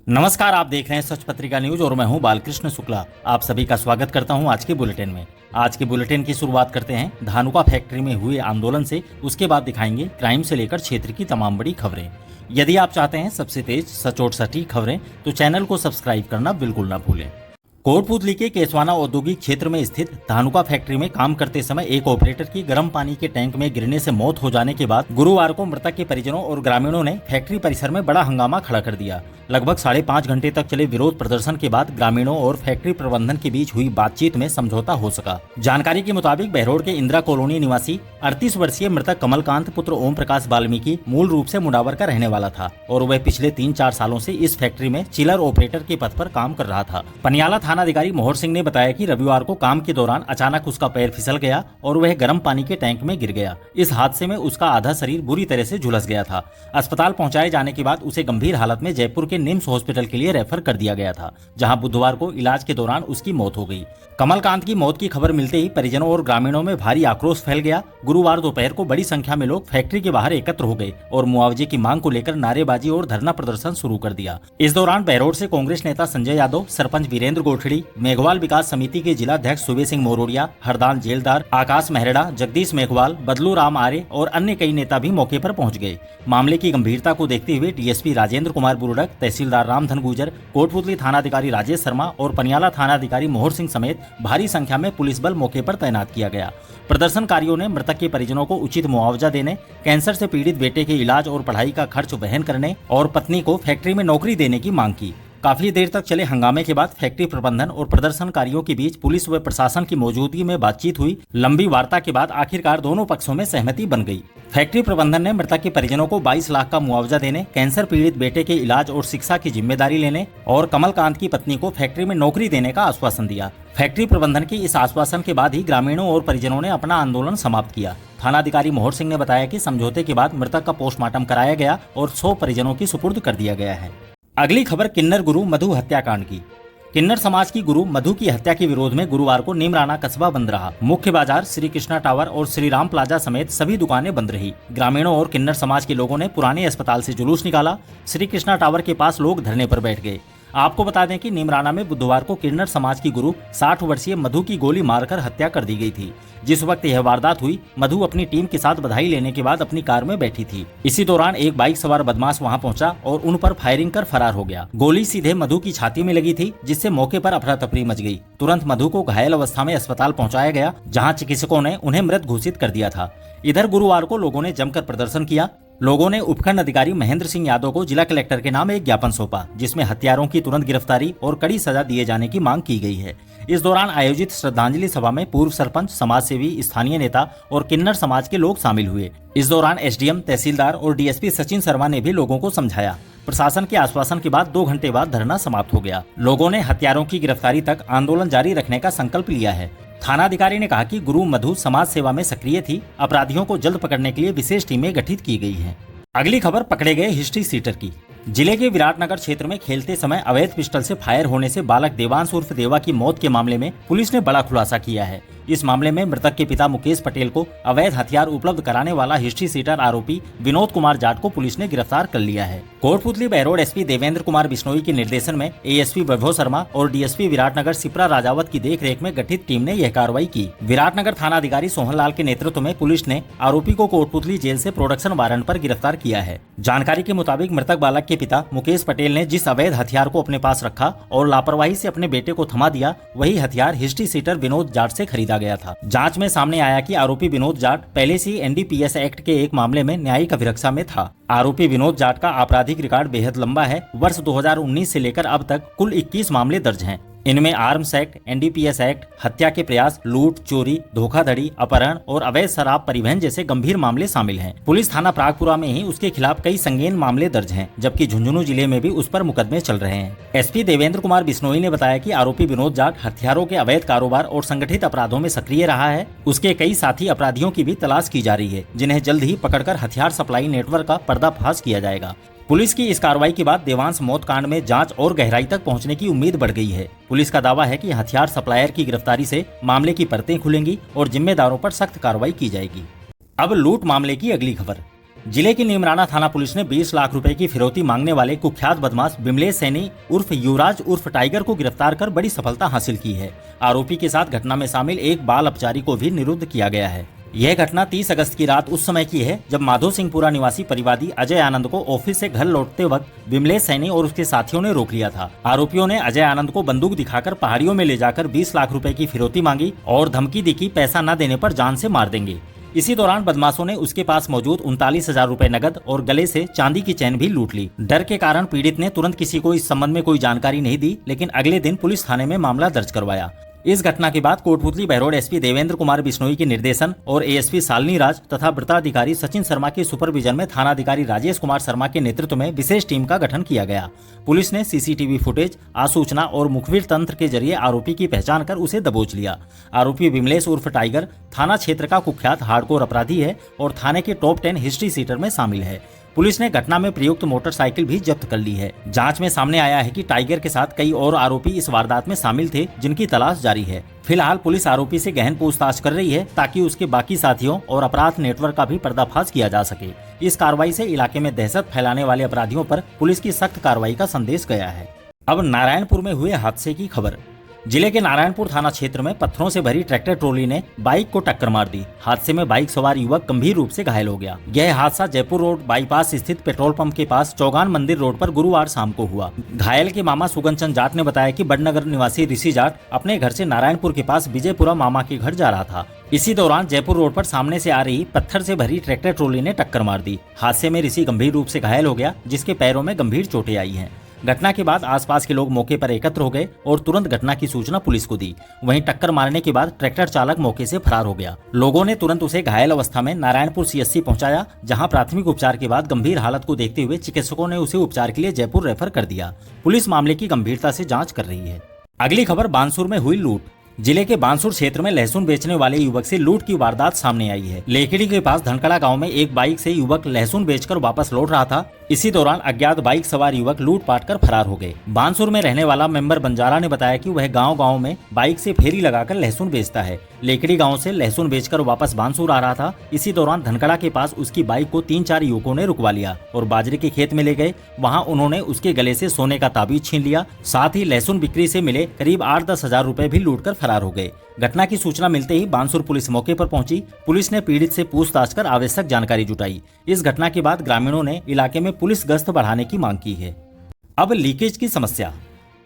नमस्कार, आप देख रहे हैं सच पत्रिका न्यूज और मैं हूं बालकृष्ण शुक्ला। आप सभी का स्वागत करता हूं आज के बुलेटिन में। आज के बुलेटिन की शुरुआत करते हैं धानुका फैक्ट्री में हुए आंदोलन से। उसके बाद दिखाएंगे क्राइम से लेकर क्षेत्र की तमाम बड़ी खबरें। यदि आप चाहते हैं सबसे तेज सचोट सटीक खबरें तो चैनल को सब्सक्राइब करना बिल्कुल न भूलें। कोटपूतली के केसवाना औद्योगिक क्षेत्र में स्थित धानुका फैक्ट्री में काम करते समय एक ऑपरेटर की गर्म पानी के टैंक में गिरने से मौत हो जाने के बाद गुरुवार को मृतक के परिजनों और ग्रामीणों ने फैक्ट्री परिसर में बड़ा हंगामा खड़ा कर दिया। लगभग 5.5 घंटे तक चले विरोध प्रदर्शन के बाद ग्रामीणों और फैक्ट्री प्रबंधन के बीच हुई बातचीत में समझौता हो सका। जानकारी के मुताबिक बहरोड़ के इंदिरा कॉलोनी निवासी 38 वर्षीय मृतक कमलकांत पुत्र ओम प्रकाश वाल्मीकि मूल रूप से मुडावर का रहने वाला था और वह पिछले 3-4 सालों से इस फैक्ट्री में चिलर ऑपरेटर के पद पर काम कर रहा था। पनियाला थानाधिकारी मोहर सिंह ने बताया कि रविवार को काम के दौरान अचानक उसका पैर फिसल गया और वह गर्म पानी के टैंक में गिर गया। इस हादसे में उसका आधा शरीर बुरी तरह से झुलस गया था। अस्पताल पहुंचाए जाने के बाद उसे गंभीर हालत में जयपुर के निम्स हॉस्पिटल के लिए रेफर कर दिया गया था, जहां बुधवार को इलाज के दौरान उसकी मौत हो गई। कमलकांत की मौत की खबर मिलते ही परिजनों और ग्रामीणों में भारी आक्रोश फैल गया। गुरुवार दोपहर को बड़ी संख्या में लोग फैक्ट्री के बाहर एकत्र हो गए और मुआवजे की मांग को लेकर नारेबाजी और धरना प्रदर्शन शुरू कर दिया। इस दौरान बहरोड से कांग्रेस नेता संजय यादव, सरपंच वीरेंद्र गोठड़ी, मेघवाल विकास समिति के जिला अध्यक्ष सुबे सिंह मोरोडिया, हरदान जेलदार, आकाश मेहरड़ा, जगदीश मेघवाल, बदलू राम आर्य और अन्य कई नेता भी मौके पर पहुंच गए। मामले की गंभीरता को देखते हुए डीएसपी राजेंद्र कुमार बुरुडक, तहसीलदार रामधन गुजर, कोटपूतली थानाधिकारी राजेश शर्मा और पनियाला थानाधिकारी मोहर सिंह समेत भारी संख्या में पुलिस बल मौके पर तैनात किया गया। प्रदर्शनकारियों ने मृतक के परिजनों को उचित मुआवजा देने, कैंसर से पीड़ित बेटे के इलाज और पढ़ाई का खर्च वहन करने और पत्नी को फैक्ट्री में नौकरी देने की मांग की। काफी देर तक चले हंगामे के बाद फैक्ट्री प्रबंधन और प्रदर्शनकारियों के बीच पुलिस व प्रशासन की मौजूदगी में बातचीत हुई। लंबी वार्ता के बाद आखिरकार दोनों पक्षों में सहमति बन गई। फैक्ट्री प्रबंधन ने मृतक के परिजनों को 22 लाख का मुआवजा देने, कैंसर पीड़ित बेटे के इलाज और शिक्षा की जिम्मेदारी लेने और कमलकांत की पत्नी को फैक्ट्री में नौकरी देने का आश्वासन दिया। फैक्ट्री प्रबंधन के इस आश्वासन के बाद ही ग्रामीणों और परिजनों ने अपना आंदोलन समाप्त किया। थानाधिकारी मोहर सिंह ने बताया कि समझौते के बाद मृतक का पोस्टमार्टम कराया गया और 100 परिजनों की सुपुर्द कर दिया गया है। अगली खबर किन्नर गुरु मधु हत्याकांड की। किन्नर समाज की गुरु मधु की हत्या के विरोध में गुरुवार को नीमराना कस्बा बंद रहा। मुख्य बाजार, श्री कृष्णा टावर और श्री राम प्लाजा समेत सभी दुकानें बंद रही। ग्रामीणों और किन्नर समाज के लोगों ने पुराने अस्पताल से जुलूस निकाला। श्री कृष्णा टावर के पास लोग धरने पर बैठ गए। आपको बता दें कि नीमराना में बुधवार को किन्नर समाज की गुरु 60 वर्षीय मधु की गोली मारकर हत्या कर दी गई थी। जिस वक्त यह वारदात हुई, मधु अपनी टीम के साथ बधाई लेने के बाद अपनी कार में बैठी थी। इसी दौरान एक बाइक सवार बदमाश वहां पहुंचा और उन पर फायरिंग कर फरार हो गया। गोली सीधे मधु की छाती में लगी थी, जिससे मौके पर अफरा तफरी मच गई। तुरंत मधु को घायल अवस्था में अस्पताल पहुंचाया गया, जहां चिकित्सकों ने उन्हें मृत घोषित कर दिया था। इधर गुरुवार को लोगों ने जमकर प्रदर्शन किया। लोगों ने उपखंड अधिकारी महेंद्र सिंह यादव को जिला कलेक्टर के नाम एक ज्ञापन सौंपा, जिसमें हत्यारों की तुरंत गिरफ्तारी और कड़ी सजा दिए जाने की मांग की गई है। इस दौरान आयोजित श्रद्धांजलि सभा में पूर्व सरपंच, समाज सेवी, स्थानीय नेता और किन्नर समाज के लोग शामिल हुए। इस दौरान एसडीएम, तहसीलदार और डीएसपी सचिन शर्मा ने भी लोगों को समझाया। प्रशासन के आश्वासन के बाद 2 घंटे बाद धरना समाप्त हो गया। लोगों ने हत्यारों की गिरफ्तारी तक आंदोलन जारी रखने का संकल्प लिया है। थानाधिकारी ने कहा कि गुरु मधु समाज सेवा में सक्रिय थी। अपराधियों को जल्द पकड़ने के लिए विशेष टीमें गठित की गई हैं। अगली खबर पकड़े गए हिस्ट्री सीटर की। जिले के विराटनगर क्षेत्र में खेलते समय अवैध पिस्टल से फायर होने से बालक देवांश उर्फ देवा की मौत के मामले में पुलिस ने बड़ा खुलासा किया है। इस मामले में मृतक के पिता मुकेश पटेल को अवैध हथियार उपलब्ध कराने वाला हिस्ट्री सीटर आरोपी विनोद कुमार जाट को पुलिस ने गिरफ्तार कर लिया है। कोटपूतली बहरोड एसपी देवेंद्र कुमार बिश्नोई के निर्देशन में एएसपी वैभव शर्मा और डीएसपी विराटनगर सिप्रा राजावत की देखरेख में गठित टीम ने यह कार्रवाई की। विराटनगर थानाधिकारी सोहनलाल के नेतृत्व में पुलिस ने आरोपी को कोटपूतली जेल से प्रोडक्शन वारंट पर गिरफ्तार किया है। जानकारी के मुताबिक मृतक बालक के पिता मुकेश पटेल ने जिस अवैध हथियार को अपने पास रखा और लापरवाही से अपने बेटे को थमा दिया, वही हथियार हिस्ट्री सीटर विनोद जाट से खरीदा गया था। जांच में सामने आया कि आरोपी विनोद जाट पहले से ही एनडीपीएस एक्ट के एक मामले में न्यायिक अभिरक्षा में था। आरोपी विनोद जाट का आपराधिक रिकॉर्ड बेहद लंबा है। वर्ष 2019 से लेकर अब तक कुल 21 मामले दर्ज हैं। इनमें आर्म्स एक्ट, एनडीपीएस एक्ट, हत्या के प्रयास, लूट, चोरी, धोखाधड़ी, अपहरण और अवैध शराब परिवहन जैसे गंभीर मामले शामिल हैं। पुलिस थाना प्रागपुरा में ही उसके खिलाफ कई संगीन मामले दर्ज हैं, जबकि झुंझुनू जिले में भी उस पर मुकदमे चल रहे हैं। एसपी देवेंद्र कुमार बिश्नोई ने बताया कि आरोपी विनोद जाट हथियारों के अवैध कारोबार और संगठित अपराधों में सक्रिय रहा है। उसके कई साथी अपराधियों की भी तलाश की जा रही है, जिन्हें जल्द ही पकड़कर हथियार सप्लाई नेटवर्क का पर्दाफाश किया जाएगा। पुलिस की इस कार्रवाई के बाद देवांश मौत कांड में जांच और गहराई तक पहुंचने की उम्मीद बढ़ गई है। पुलिस का दावा है कि हथियार सप्लायर की गिरफ्तारी से मामले की परतें खुलेंगी और जिम्मेदारों पर सख्त कार्रवाई की जाएगी। अब लूट मामले की अगली खबर। जिले की नीमराना थाना पुलिस ने 20 लाख रुपए की फिरौती मांगने वाले कुख्यात बदमाश बिमलेश सैनी उर्फ युवराज उर्फ टाइगर को गिरफ्तार कर बड़ी सफलता हासिल की है। आरोपी के साथ घटना में शामिल एक बाल अपचारी को भी निरुद्ध किया गया है। यह घटना 30 अगस्त की रात उस समय की है जब माधो सिंहपुरा निवासी परिवादी अजय आनंद को ऑफिस से घर लौटते वक्त बिमलेश सैनी और उसके साथियों ने रोक लिया था। आरोपियों ने अजय आनंद को बंदूक दिखाकर पहाड़ियों में ले जाकर 20 लाख रुपए की फिरौती मांगी और धमकी दी कि पैसा न देने पर जान से मार देंगे। इसी दौरान बदमाशों ने उसके पास मौजूद 39,000 रुपए नकद और गले से चांदी की चैन भी लूट ली। डर के कारण पीड़ित ने तुरंत किसी को इस संबंध में कोई जानकारी नहीं दी, लेकिन अगले दिन पुलिस थाने में मामला दर्ज करवाया। इस घटना के बाद कोटपुतली बहरोड एसपी देवेंद्र कुमार बिश्नोई के निर्देशन और एएसपी शालिनी राज तथा वृत्ताधिकारी सचिन शर्मा के सुपरविजन में थानाधिकारी राजेश कुमार शर्मा के नेतृत्व में विशेष टीम का गठन किया गया। पुलिस ने सीसीटीवी फुटेज, आसूचना और मुखबिर तंत्र के जरिए आरोपी की पहचान कर उसे दबोच लिया। आरोपी बिमलेश उर्फ टाइगर थाना क्षेत्र का कुख्यात हार्डकोर अपराधी है और थाने के टॉप 10 हिस्ट्री सीटर में शामिल है। पुलिस ने घटना में प्रयुक्त मोटरसाइकिल भी जब्त कर ली है। जांच में सामने आया है कि टाइगर के साथ कई और आरोपी इस वारदात में शामिल थे, जिनकी तलाश जारी है। फिलहाल पुलिस आरोपी से गहन पूछताछ कर रही है ताकि उसके बाकी साथियों और अपराध नेटवर्क का भी पर्दाफाश किया जा सके। इस कार्रवाई से इलाके में दहशत फैलाने वाले अपराधियों पर पुलिस की सख्त कार्रवाई का संदेश गया है। अब नारायणपुर में हुए हादसे की खबर। जिले के नारायणपुर थाना क्षेत्र में पत्थरों से भरी ट्रैक्टर ट्रॉली ने बाइक को टक्कर मार दी। हादसे में बाइक सवार युवक गंभीर रूप से घायल हो गया। यह हादसा जयपुर रोड बाईपास स्थित पेट्रोल पंप के पास चौगान मंदिर रोड पर गुरुवार शाम को हुआ। घायल के मामा सुगन चंद जाट ने बताया कि बड़नगर निवासी ऋषि जाट अपने घर से नारायणपुर के पास विजयपुरा मामा के घर जा रहा था। इसी दौरान जयपुर रोड पर सामने से आ रही पत्थर से भरी ट्रैक्टर ट्रॉली ने टक्कर मार दी। हादसे में ऋषि गंभीर रूप से घायल हो गया, जिसके पैरों में गंभीर चोटें आई हैं। घटना के बाद आसपास के लोग मौके पर एकत्र हो गए और तुरंत घटना की सूचना पुलिस को दी। वहीं टक्कर मारने के बाद ट्रैक्टर चालक मौके से फरार हो गया। लोगों ने तुरंत उसे घायल अवस्था में नारायणपुर सीएचसी पहुंचाया, जहां प्राथमिक उपचार के बाद गंभीर हालत को देखते हुए चिकित्सकों ने उसे उपचार के लिए जयपुर रेफर कर दिया। पुलिस मामले की गंभीरता से जाँच कर रही है। अगली खबर बानसूर में हुई लूट। जिले के बानसूर क्षेत्र में लहसुन बेचने वाले युवक से लूट की वारदात सामने आई है। लेखड़ी के पास धनकड़ा गांव में एक बाइक से युवक लहसुन बेचकर वापस लौट रहा था। इसी दौरान अज्ञात बाइक सवार युवक लूटपाट कर फरार हो गए। बानसूर में रहने वाला मेंबर बंजारा ने बताया कि वह गांव-गांव में बाइक से फेरी लगाकर लहसुन बेचता है। लेखड़ी गांव से लहसुन बेचकर वापस बानसूर आ रहा था। इसी दौरान धनकड़ा के पास उसकी बाइक को 3-4 युवकों ने रुकवा लिया और बाजरे के खेत में ले गए। वहां उन्होंने उसके गले से सोने का ताबीज छीन लिया। साथ ही लहसुन बिक्री से मिले करीब 8-10 हजार रुपए भी लूटकर फरार हो गए। घटना की सूचना मिलते ही बानसूर पुलिस मौके पर पहुंची। पुलिस ने पीड़ित से पूछताछ कर आवश्यक जानकारी जुटाई। इस घटना के बाद ग्रामीणों ने इलाके में पुलिस गश्त बढ़ाने की मांग की है। अब लीकेज की समस्या।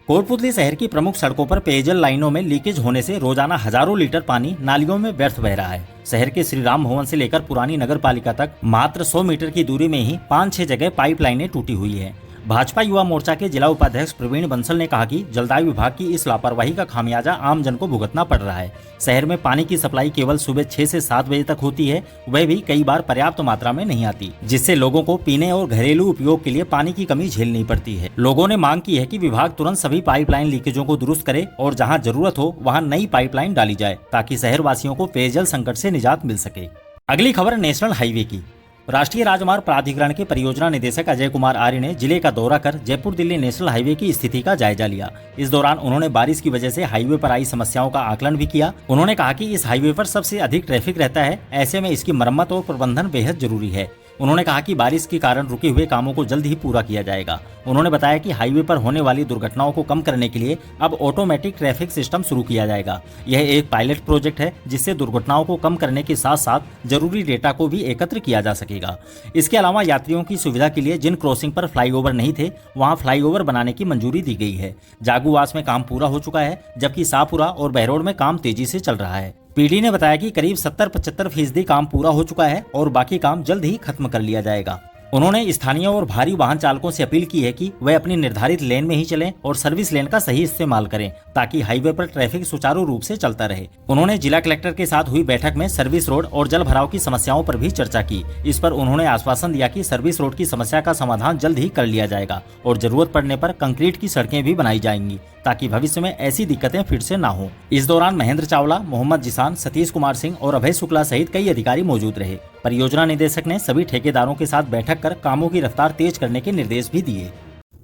कोटपुतली शहर की प्रमुख सड़कों पर पेयजल लाइनों में लीकेज होने से रोजाना हजारों लीटर पानी नालियों में व्यर्थ बह रहा है। शहर के श्री राम भवन से लेकर पुरानी नगर पालिका तक मात्र 100 मीटर की दूरी में ही 5-6 जगह पाइपलाइनें टूटी हुई है। भाजपा युवा मोर्चा के जिला उपाध्यक्ष प्रवीण बंसल ने कहा कि जलदाय विभाग की इस लापरवाही का खामियाजा आम जन को भुगतना पड़ रहा है। शहर में पानी की सप्लाई केवल सुबह 6 से 7 बजे तक होती है, वह भी कई बार पर्याप्त मात्रा में नहीं आती, जिससे लोगों को पीने और घरेलू उपयोग के लिए पानी की कमी झेलनी पड़ती है। लोगों ने मांग की है कि विभाग तुरंत सभी पाइपलाइन लीकेजों को दुरुस्त करे और जहाँ जरूरत हो वहाँ नई पाइपलाइन डाली जाए, ताकि शहर वासियों को पेयजल संकट से निजात मिल सके। अगली खबर नेशनल हाईवे की। राष्ट्रीय राजमार्ग प्राधिकरण के परियोजना निदेशक अजय कुमार आर्य ने जिले का दौरा कर जयपुर दिल्ली नेशनल हाईवे की स्थिति का जायजा लिया। इस दौरान उन्होंने बारिश की वजह से हाईवे पर आई समस्याओं का आकलन भी किया। उन्होंने कहा कि इस हाईवे पर सबसे अधिक ट्रैफिक रहता है, ऐसे में इसकी मरम्मत और प्रबंधन बेहद जरूरी है। उन्होंने कहा कि बारिश के कारण रुके हुए कामों को जल्द ही पूरा किया जाएगा। उन्होंने बताया कि हाईवे पर होने वाली दुर्घटनाओं को कम करने के लिए अब ऑटोमेटिक ट्रैफिक सिस्टम शुरू किया जाएगा। यह एक पायलट प्रोजेक्ट है, जिससे दुर्घटनाओं को कम करने के साथ साथ जरूरी डेटा को भी एकत्र किया जा सकेगा। इसके अलावा यात्रियों की सुविधा के लिए जिन क्रॉसिंग पर फ्लाईओवर नहीं थे, वहां फ्लाईओवर बनाने की मंजूरी दी गई है। जागूवास में काम पूरा हो चुका है, जबकि शाहपुरा और बहरोड में काम तेजी से चल रहा है। पीडी ने बताया कि करीब 70-75% काम पूरा हो चुका है और बाकी काम जल्द ही खत्म कर लिया जाएगा। उन्होंने स्थानीय और भारी वाहन चालकों से अपील की है कि वे अपनी निर्धारित लेन में ही चलें और सर्विस लेन का सही इस्तेमाल करें, ताकि हाईवे पर ट्रैफिक सुचारू रूप से चलता रहे। उन्होंने जिला कलेक्टर के साथ हुई बैठक में सर्विस रोड और जल भराव की समस्याओं पर भी चर्चा की। इस पर उन्होंने आश्वासन दिया कि सर्विस रोड की समस्या का समाधान जल्द ही कर लिया जाएगा और जरूरत पड़ने पर कंक्रीट की सड़कें भी बनाई जाएंगी, ताकि भविष्य में ऐसी दिक्कतें फिर से ना हो। इस दौरान महेंद्र चावला, मोहम्मद जिसान, सतीश कुमार सिंह और अभय शुक्ला सहित कई अधिकारी मौजूद रहे। परियोजना निदेशक ने सभी ठेकेदारों के साथ बैठक कर कामों की रफ्तार तेज करने के निर्देश भी दिए।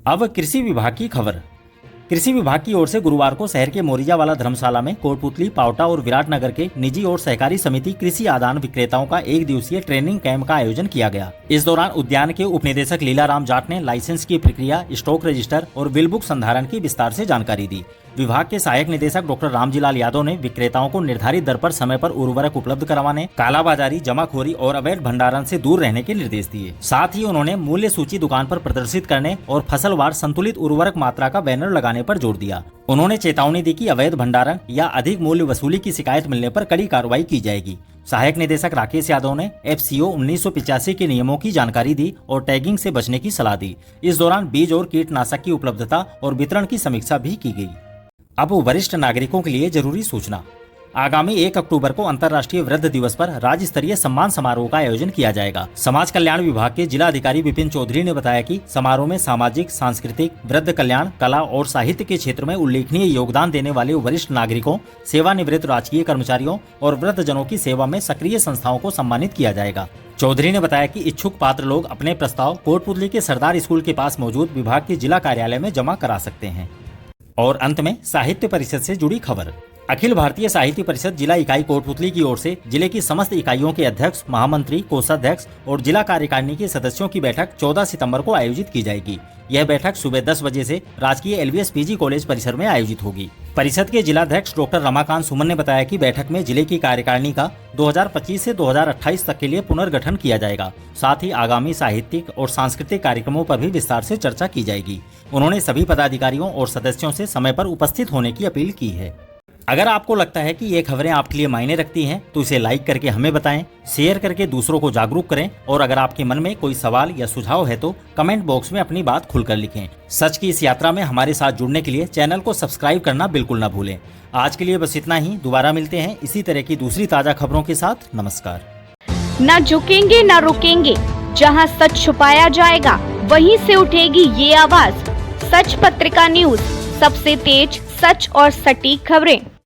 अब कृषि विभाग की खबर। कृषि विभाग की ओर से गुरुवार को शहर के मोरिजावाला धर्मशाला में कोटपुतली, पावटा और विराटनगर के निजी और सहकारी समिति कृषि आदान विक्रेताओं का 1 दिवसीय ट्रेनिंग कैंप का आयोजन किया गया। इस दौरान उद्यान के उप निदेशक लीलाराम जाट ने लाइसेंस की प्रक्रिया, स्टॉक रजिस्टर और बिल बुक संधारण की विस्तार से जानकारी दी। विभाग के सहायक निदेशक डॉक्टर रामजीलाल यादव ने विक्रेताओं को निर्धारित दर पर समय पर उर्वरक उपलब्ध करवाने, कालाबाजारी, जमाखोरी और अवैध भंडारण से दूर रहने के निर्देश दिए। साथ ही उन्होंने मूल्य सूची दुकान पर प्रदर्शित करने और फसलवार संतुलित उर्वरक मात्रा का बैनर लगाने पर जोर दिया। उन्होंने चेतावनी दी कि अवैध भंडारण या अधिक मूल्य वसूली की शिकायत मिलने पर कड़ी कार्रवाई की जाएगी। सहायक निदेशक राकेश यादव ने FCO 1985 के नियमों की जानकारी दी और टैगिंग से बचने की सलाह दी। इस दौरान बीज और कीटनाशक की उपलब्धता और वितरण की समीक्षा भी की गई। अब वरिष्ठ नागरिकों के लिए जरूरी सूचना। आगामी 1 अक्टूबर को अंतर्राष्ट्रीय वृद्ध दिवस पर राज्य स्तरीय सम्मान समारोह का आयोजन किया जाएगा। समाज कल्याण विभाग के जिला अधिकारी विपिन चौधरी ने बताया कि समारोह में सामाजिक, सांस्कृतिक, वृद्ध कल्याण, कला और साहित्य के क्षेत्र में उल्लेखनीय योगदान देने वाले वरिष्ठ नागरिकों, सेवानिवृत्त राजकीय कर्मचारियों और वृद्ध जनों की सेवा में सक्रिय संस्थाओं को सम्मानित किया जाएगा। चौधरी ने बताया कि इच्छुक पात्र लोग अपने प्रस्ताव कोटपुतली के सरदार स्कूल के पास मौजूद विभाग के जिला कार्यालय में जमा करा सकते हैं। और अंत में साहित्य परिषद से जुड़ी खबर। अखिल भारतीय साहित्य परिषद जिला इकाई कोटपुतली की ओर से जिले की समस्त इकाइयों के अध्यक्ष, महामंत्री, कोषाध्यक्ष और जिला कार्यकारिणी के सदस्यों की बैठक 14 सितंबर को आयोजित की जाएगी। यह बैठक सुबह 10 बजे से राजकीय LVS PG कॉलेज परिसर में आयोजित होगी। परिषद के जिलाध्यक्ष डॉक्टर रमाकांत सुमन ने बताया कि बैठक में जिले की कार्यकारिणी का 2025 से 2028 तक के लिए पुनर्गठन किया जाएगा। साथ ही आगामी साहित्यिक और सांस्कृतिक कार्यक्रमों पर भी विस्तार से चर्चा की जाएगी। उन्होंने सभी पदाधिकारियों और सदस्यों से समय पर उपस्थित होने की अपील की है। अगर आपको लगता है कि ये खबरें आपके लिए मायने रखती हैं, तो इसे लाइक करके हमें बताएं, शेयर करके दूसरों को जागरूक करें और अगर आपके मन में कोई सवाल या सुझाव है तो कमेंट बॉक्स में अपनी बात खुलकर लिखें। सच की इस यात्रा में हमारे साथ जुड़ने के लिए चैनल को सब्सक्राइब करना बिल्कुल ना भूलें। आज के लिए बस इतना ही। दोबारा मिलते हैं इसी तरह की दूसरी ताज़ा खबरों के साथ। नमस्कार। न झुकेंगे न रुकेंगे, जहां सच छुपाया जाएगा वहीं से उठेगी ये आवाज। सच पत्रिका न्यूज, सबसे तेज, सच और सटीक खबरें।